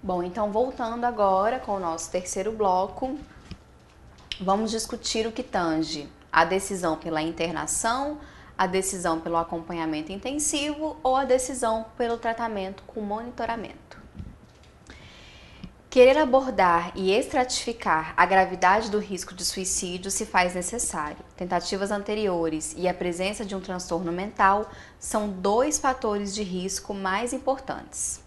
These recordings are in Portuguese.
Bom, então voltando agora com o nosso terceiro bloco, vamos discutir o que tange a decisão pela internação, a decisão pelo acompanhamento intensivo ou a decisão pelo tratamento com monitoramento. Querer abordar e estratificar a gravidade do risco de suicídio se faz necessário. Tentativas anteriores e a presença de um transtorno mental são dois fatores de risco mais importantes.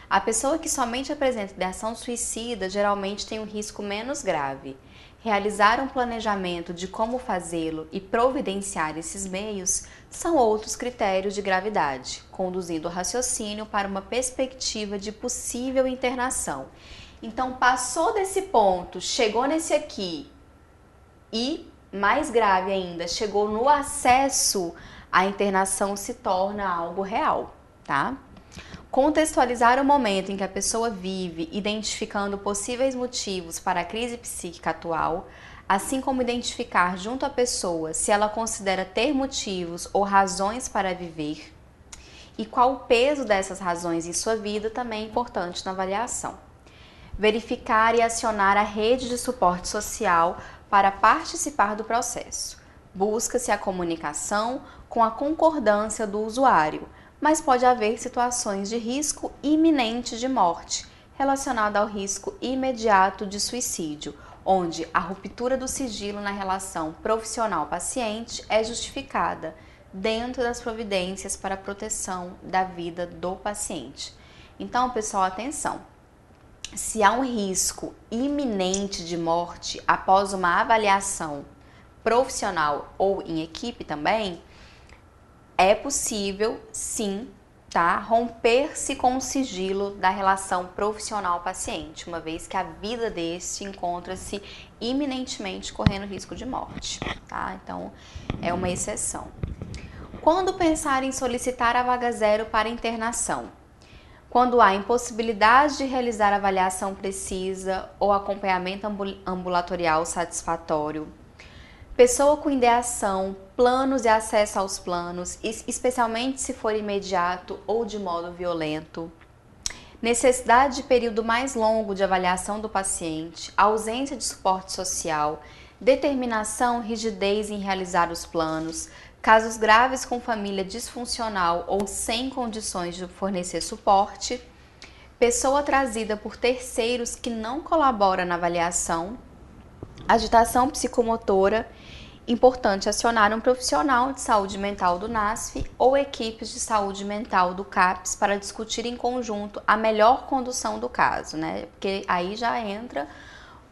A pessoa que somente apresenta ideação suicida geralmente tem um risco menos grave. Realizar um planejamento de como fazê-lo e providenciar esses meios são outros critérios de gravidade, conduzindo o raciocínio para uma perspectiva de possível internação. Então, passou desse ponto, chegou nesse aqui e, mais grave ainda, chegou no acesso, a internação se torna algo real, tá? Contextualizar o momento em que a pessoa vive, identificando possíveis motivos para a crise psíquica atual, assim como identificar junto à pessoa se ela considera ter motivos ou razões para viver e qual o peso dessas razões em sua vida também é importante na avaliação. Verificar e acionar a rede de suporte social para participar do processo. Busca-se a comunicação com a concordância do usuário, mas pode haver situações de risco iminente de morte, relacionada ao risco imediato de suicídio, onde a ruptura do sigilo na relação profissional-paciente é justificada dentro das providências para a proteção da vida do paciente. Então, pessoal, atenção! Se há um risco iminente de morte após uma avaliação profissional ou em equipe também, é possível, sim, tá, romper-se com o sigilo da relação profissional-paciente, uma vez que a vida deste encontra-se iminentemente correndo risco de morte, tá? Então, é uma exceção. Quando pensar em solicitar a vaga zero para internação? Quando há impossibilidade de realizar avaliação precisa ou acompanhamento ambulatorial satisfatório, pessoa com ideação, planos e acesso aos planos, especialmente se for imediato ou de modo violento, necessidade de período mais longo de avaliação do paciente, ausência de suporte social, determinação, rigidez em realizar os planos, casos graves com família disfuncional ou sem condições de fornecer suporte, pessoa trazida por terceiros que não colabora na avaliação, agitação psicomotora, importante acionar um profissional de saúde mental do NASF ou equipes de saúde mental do CAPS para discutir em conjunto a melhor condução do caso, né? Porque aí já entra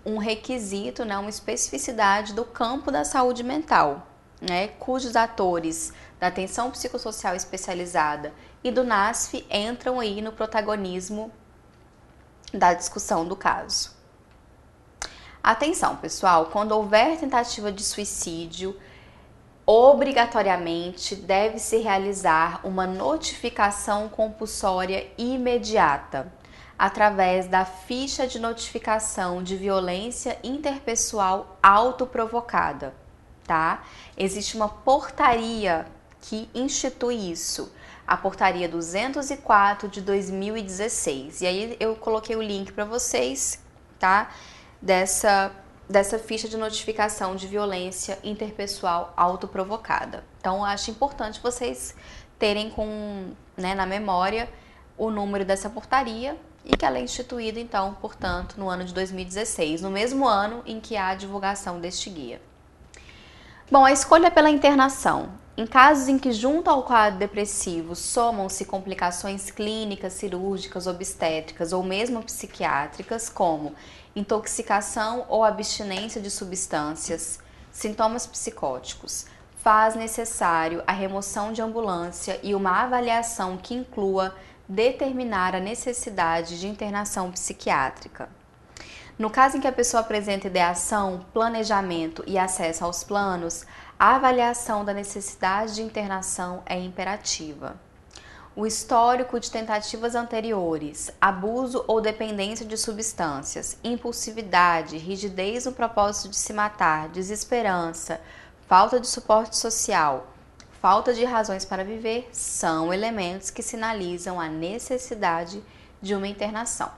um requisito, né, uma especificidade do campo da saúde mental, né, cujos atores da atenção psicossocial especializada e do NASF entram aí no protagonismo da discussão do caso. Atenção, pessoal, quando houver tentativa de suicídio, obrigatoriamente deve-se realizar uma notificação compulsória imediata, através da ficha de notificação de violência interpessoal autoprovocada, tá? Existe uma portaria que institui isso, a portaria 204 de 2016. E aí eu coloquei o link para vocês, tá? Dessa ficha de notificação de violência interpessoal autoprovocada. Então, eu acho importante vocês terem na memória o número dessa portaria e que ela é instituída, então, portanto, no ano de 2016, no mesmo ano em que há a divulgação deste guia. Bom, a escolha pela internação. Em casos em que junto ao quadro depressivo somam-se complicações clínicas, cirúrgicas, obstétricas ou mesmo psiquiátricas, como intoxicação ou abstinência de substâncias, sintomas psicóticos, faz necessário a remoção de ambulância e uma avaliação que inclua determinar a necessidade de internação psiquiátrica. No caso em que a pessoa apresenta ideação, planejamento e acesso aos planos, a avaliação da necessidade de internação é imperativa. O histórico de tentativas anteriores, abuso ou dependência de substâncias, impulsividade, rigidez no propósito de se matar, desesperança, falta de suporte social, falta de razões para viver, são elementos que sinalizam a necessidade de uma internação.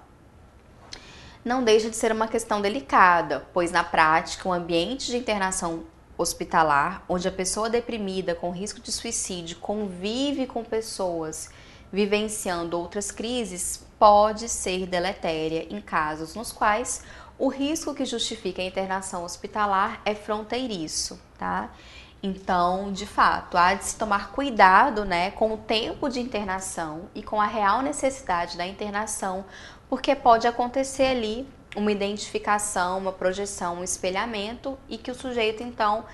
não deixa de ser uma questão delicada, pois na prática o ambiente de internação hospitalar, onde a pessoa deprimida com risco de suicídio convive com pessoas vivenciando outras crises, pode ser deletéria em casos nos quais o risco que justifica a internação hospitalar é fronteiriço, tá? Então, de fato, há de se tomar cuidado, né, com o tempo de internação e com a real necessidade da internação, porque pode acontecer ali uma identificação, uma projeção, um espelhamento e que o sujeito, então,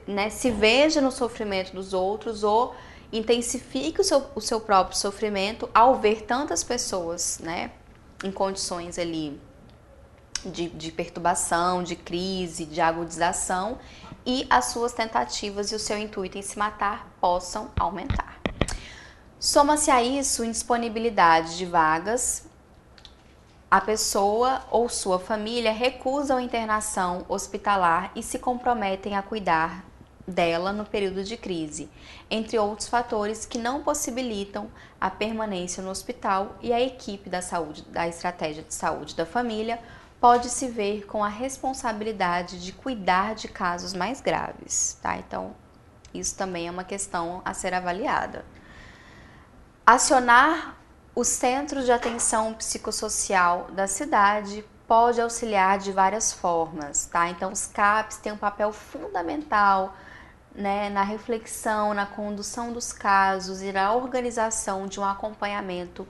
né, se veja no sofrimento dos outros ou intensifique o seu próprio sofrimento ao ver tantas pessoas, né, em condições ali de perturbação, de crise, de agudização e as suas tentativas e o seu intuito em se matar possam aumentar. Soma-se a isso indisponibilidade de vagas, a pessoa ou sua família recusam a internação hospitalar e se comprometem a cuidar dela no período de crise, entre outros fatores que não possibilitam a permanência no hospital, e a equipe da saúde, da estratégia de saúde da família pode se ver com a responsabilidade de cuidar de casos mais graves, tá? Então, isso também é uma questão a ser avaliada. Acionar os centros de atenção psicossocial da cidade pode auxiliar de várias formas, tá? Então, os CAPs têm um papel fundamental, né, na reflexão, na condução dos casos e na organização de um acompanhamento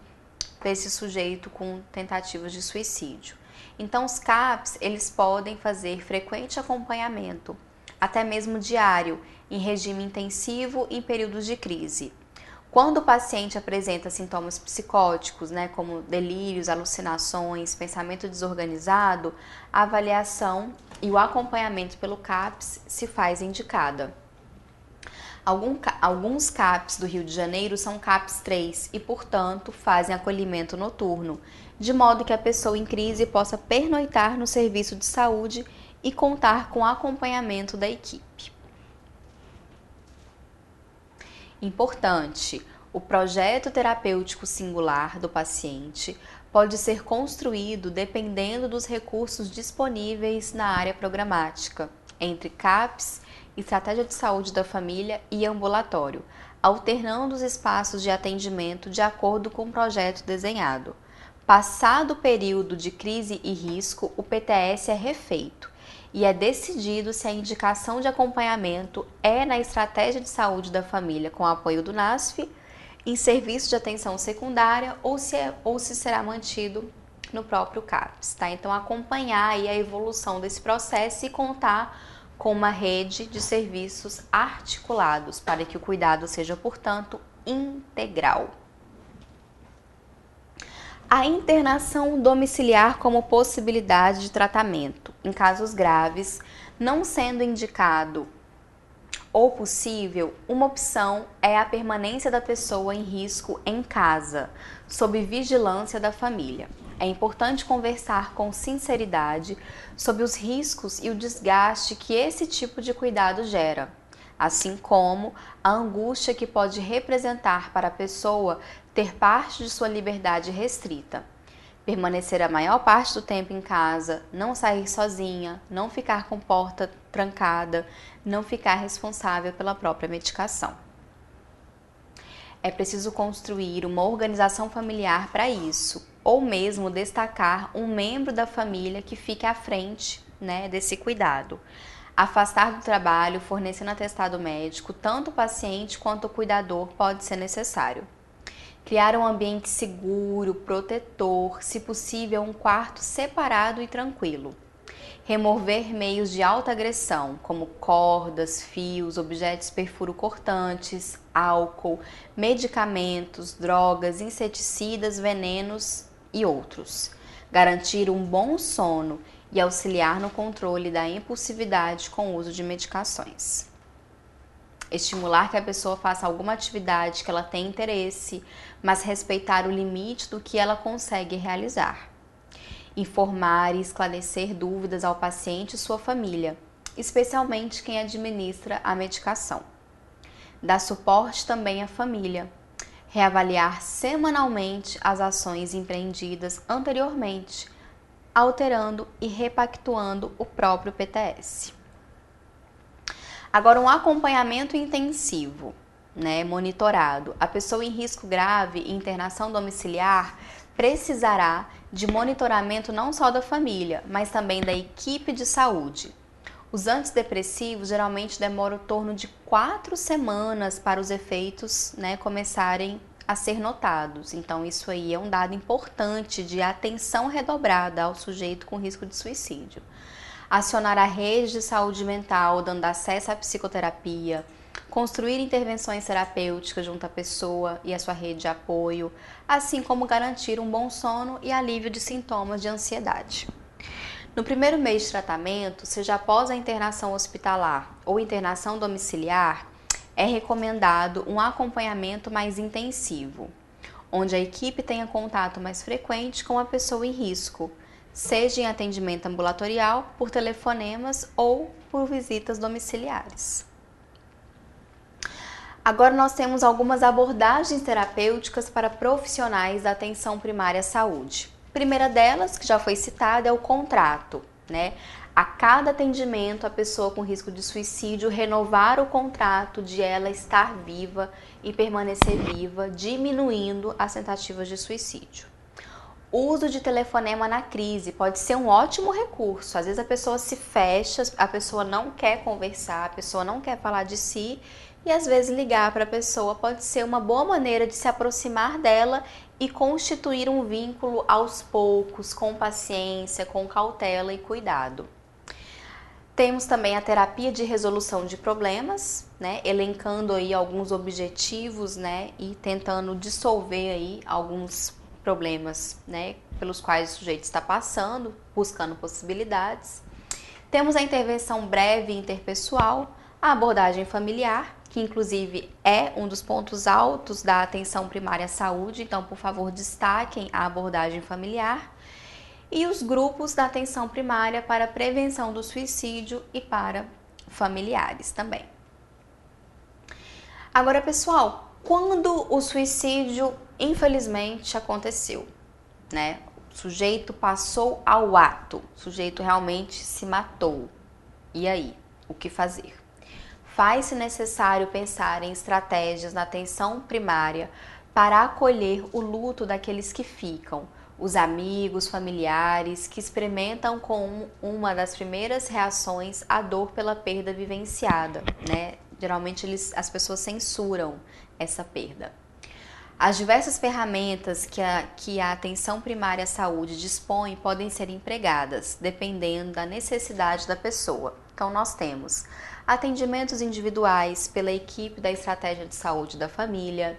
desse sujeito com tentativas de suicídio. Então, os CAPs, eles podem fazer frequente acompanhamento, até mesmo diário, em regime intensivo em períodos de crise. Quando o paciente apresenta sintomas psicóticos, né, como delírios, alucinações, pensamento desorganizado, a avaliação e o acompanhamento pelo CAPs se faz indicada. Alguns CAPs do Rio de Janeiro são CAPs 3 e, portanto, fazem acolhimento noturno, de modo que a pessoa em crise possa pernoitar no serviço de saúde e contar com acompanhamento da equipe. Importante, o projeto terapêutico singular do paciente pode ser construído dependendo dos recursos disponíveis na área programática, entre CAPs, estratégia de saúde da família e ambulatório, alternando os espaços de atendimento de acordo com o projeto desenhado. Passado o período de crise e risco, o PTS é refeito e é decidido se a indicação de acompanhamento é na estratégia de saúde da família com apoio do NASF, em serviço de atenção secundária ou se será mantido no próprio CAPS, tá? Então, acompanhar aí a evolução desse processo e contar com uma rede de serviços articulados para que o cuidado seja, portanto, integral. A internação domiciliar como possibilidade de tratamento em casos graves, não sendo indicado ou possível, uma opção é a permanência da pessoa em risco em casa, sob vigilância da família. É importante conversar com sinceridade sobre os riscos e o desgaste que esse tipo de cuidado gera, assim como a angústia que pode representar para a pessoa ter parte de sua liberdade restrita. Permanecer a maior parte do tempo em casa, não sair sozinha, não ficar com porta trancada, não ficar responsável pela própria medicação. É preciso construir uma organização familiar para isso, ou mesmo destacar um membro da família que fique à frente, né, desse cuidado. Afastar do trabalho, fornecendo atestado médico, tanto o paciente quanto o cuidador pode ser necessário. Criar um ambiente seguro, protetor, se possível um quarto separado e tranquilo. Remover meios de alta agressão, como cordas, fios, objetos perfuro-cortantes, álcool, medicamentos, drogas, inseticidas, venenos e outros. Garantir um bom sono e auxiliar no controle da impulsividade com o uso de medicações. Estimular que a pessoa faça alguma atividade que ela tem interesse, mas respeitar o limite do que ela consegue realizar. Informar e esclarecer dúvidas ao paciente e sua família, especialmente quem administra a medicação. Dar suporte também à família. Reavaliar semanalmente as ações empreendidas anteriormente, alterando e repactuando o próprio PTS. Agora, um acompanhamento intensivo, né, monitorado. A pessoa em risco grave e internação domiciliar precisará de monitoramento não só da família, mas também da equipe de saúde. Os antidepressivos geralmente demoram em torno de 4 semanas para os efeitos, né, começarem a ser notados. Então, isso aí é um dado importante de atenção redobrada ao sujeito com risco de suicídio. Acionar a rede de saúde mental, dando acesso à psicoterapia, construir intervenções terapêuticas junto à pessoa e à sua rede de apoio, assim como garantir um bom sono e alívio de sintomas de ansiedade. No primeiro mês de tratamento, seja após a internação hospitalar ou internação domiciliar, é recomendado um acompanhamento mais intensivo, onde a equipe tenha contato mais frequente com a pessoa em risco, seja em atendimento ambulatorial, por telefonemas ou por visitas domiciliares. Agora nós temos algumas abordagens terapêuticas para profissionais da atenção primária à saúde. A primeira delas, que já foi citada, é o contrato, né? A cada atendimento, a pessoa com risco de suicídio renovar o contrato de ela estar viva e permanecer viva, diminuindo as tentativas de suicídio. O uso de telefonema na crise pode ser um ótimo recurso. Às vezes a pessoa se fecha, a pessoa não quer conversar, a pessoa não quer falar de si, e às vezes ligar para a pessoa pode ser uma boa maneira de se aproximar dela e constituir um vínculo aos poucos, com paciência, com cautela e cuidado. Temos também a terapia de resolução de problemas, né, elencando aí alguns objetivos, né, e tentando dissolver aí alguns problemas, né, pelos quais o sujeito está passando, buscando possibilidades. Temos a intervenção breve interpessoal, a abordagem familiar, que inclusive é um dos pontos altos da atenção primária à saúde, então, por favor, destaquem a abordagem familiar, e os grupos da atenção primária para prevenção do suicídio e para familiares também. Agora, pessoal, quando o suicídio infelizmente aconteceu, né? O sujeito passou ao ato, o sujeito realmente se matou. E aí, o que fazer? Faz-se necessário pensar em estratégias na atenção primária para acolher o luto daqueles que ficam, os amigos, familiares que experimentam com uma das primeiras reações a dor pela perda vivenciada, né? Geralmente as pessoas censuram essa perda. As diversas ferramentas que a atenção primária à saúde dispõe podem ser empregadas, dependendo da necessidade da pessoa. Então, nós temos atendimentos individuais pela equipe da estratégia de saúde da família,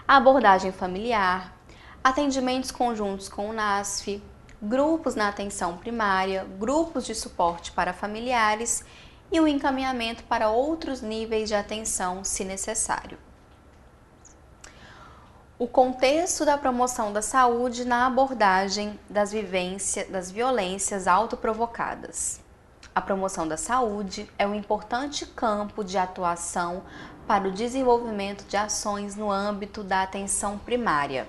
abordagem familiar, atendimentos conjuntos com o NASF, grupos na atenção primária, grupos de suporte para familiares e o encaminhamento para outros níveis de atenção, se necessário. O contexto da promoção da saúde na abordagem das violências autoprovocadas. A promoção da saúde é um importante campo de atuação para o desenvolvimento de ações no âmbito da atenção primária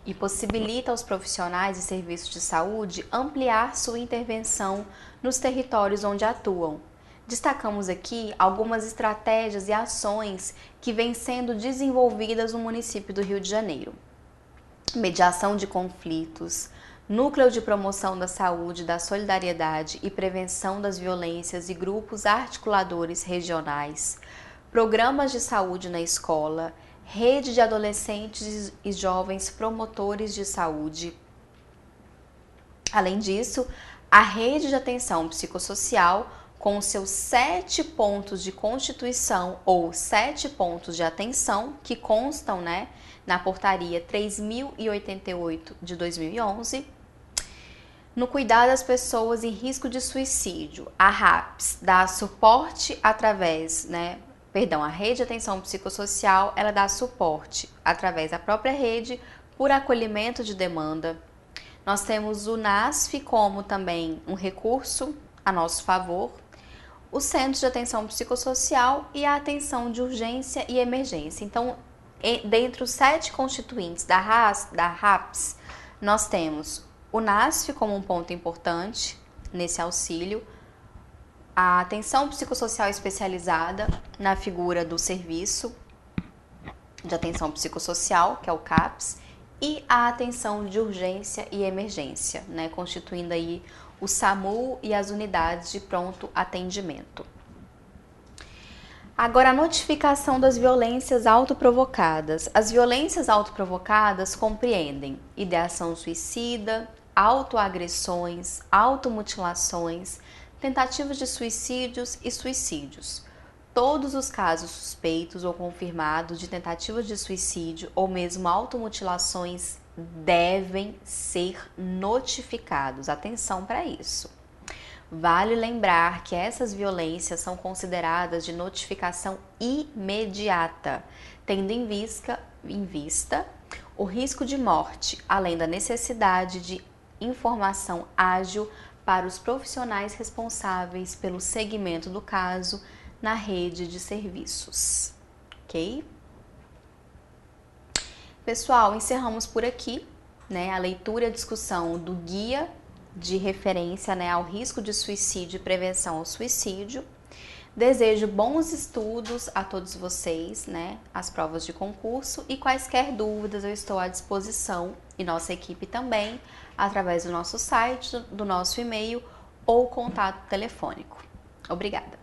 e possibilita aos profissionais de serviços de saúde ampliar sua intervenção nos territórios onde atuam. Destacamos aqui algumas estratégias e ações que vêm sendo desenvolvidas no município do Rio de Janeiro. Mediação de conflitos, Núcleo de Promoção da Saúde, da Solidariedade e Prevenção das Violências e grupos articuladores regionais, programas de saúde na escola, rede de adolescentes e jovens promotores de saúde. Além disso, a rede de atenção psicossocial, com seus 7 pontos de constituição ou 7 pontos de atenção, que constam, né, na portaria 3088 de 2011, no cuidado das pessoas em risco de suicídio. A RAPS dá suporte através, a rede de atenção psicossocial, ela dá suporte através da própria rede por acolhimento de demanda. Nós temos o NASF como também um recurso a nosso favor, os centros de atenção psicossocial e a atenção de urgência e emergência. Então, dentre os 7 constituintes da RAPS, nós temos O NASF como um ponto importante nesse auxílio, a atenção psicossocial especializada na figura do serviço de atenção psicossocial, que é o CAPS, e a atenção de urgência e emergência, né, constituindo aí o SAMU e as unidades de pronto atendimento. Agora, a notificação das violências autoprovocadas. As violências autoprovocadas compreendem ideação suicida, autoagressões, automutilações, tentativas de suicídios e suicídios. Todos os casos suspeitos ou confirmados de tentativas de suicídio ou mesmo automutilações devem ser notificados. Atenção para isso. Vale lembrar que essas violências são consideradas de notificação imediata, tendo em vista o risco de morte, além da necessidade de informação ágil para os profissionais responsáveis pelo segmento do caso na rede de serviços, ok? Pessoal, encerramos por aqui, né, a leitura e a discussão do guia de referência, né, ao risco de suicídio e prevenção ao suicídio. Desejo bons estudos a todos vocês, né, as provas de concurso, e quaisquer dúvidas eu estou à disposição, e nossa equipe também, através do nosso site, do nosso e-mail ou contato telefônico. Obrigada!